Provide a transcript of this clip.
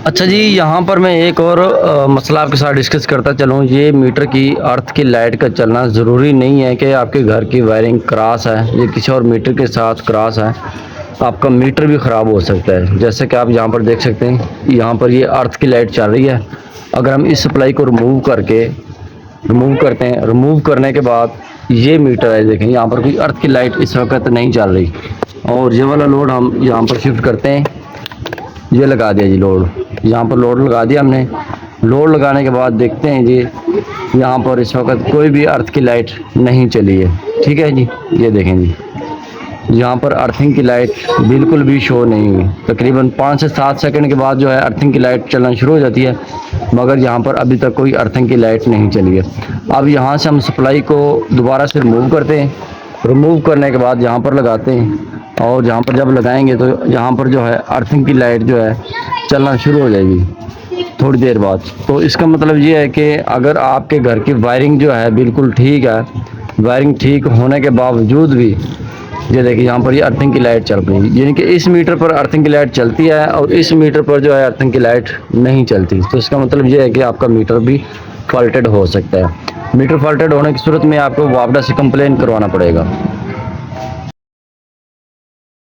अच्छा जी, यहाँ पर मैं एक और मसला आपके साथ डिस्कस करता चलूँ। ये मीटर की अर्थ की लाइट का चलना ज़रूरी नहीं है कि आपके घर की वायरिंग क्रॉस है, ये किसी और मीटर के साथ क्रॉस है, आपका मीटर भी ख़राब हो सकता है। जैसे कि आप यहाँ पर देख सकते हैं, यहाँ पर ये अर्थ की लाइट चल रही है। अगर हम इस सप्लाई को रिमूव करते हैं, रिमूव करने के बाद ये मीटर है, देखें यहाँ पर कोई अर्थ की लाइट इस वक्त नहीं चल रही। और ये वाला लोड हम यहाँ पर शिफ्ट करते हैं, ये लगा दिया जी लोड, यहाँ पर लोड लगा दिया हमने। लोड लगाने के बाद देखते हैं जी, यहाँ पर इस वक्त कोई भी अर्थ की लाइट नहीं चली है। ठीक है जी, ये देखें जी, यहाँ पर अर्थिंग की लाइट बिल्कुल भी शो नहीं हुई। तकरीबन 5 से 7 सेकंड के बाद जो है अर्थिंग की लाइट चलना शुरू हो जाती है, मगर यहाँ पर अभी तक कोई अर्थिंग की लाइट नहीं चली है। अब यहाँ से हम सप्लाई को दोबारा से रिमूव करते हैं। रिमूव करने के बाद यहाँ पर लगाते हैं, और यहाँ पर जब लगाएंगे तो यहाँ पर जो है अर्थिंग की लाइट जो है चलना शुरू हो जाएगी थोड़ी देर बाद। तो इसका मतलब ये है कि अगर आपके घर की वायरिंग जो है बिल्कुल ठीक है, वायरिंग ठीक होने के बावजूद भी ये देखिए यहाँ पर ये अर्थिंग की लाइट चल रही है, यानी कि इस मीटर पर अर्थिंग की लाइट चलती है और इस मीटर पर जो है अर्थिंग की लाइट नहीं चलती। तो इसका मतलब ये है कि आपका मीटर भी फॉल्टेड हो सकता है। मीटर फॉल्टेड होने की सूरत में आपको वापडा से कंप्लेन करवाना पड़ेगा।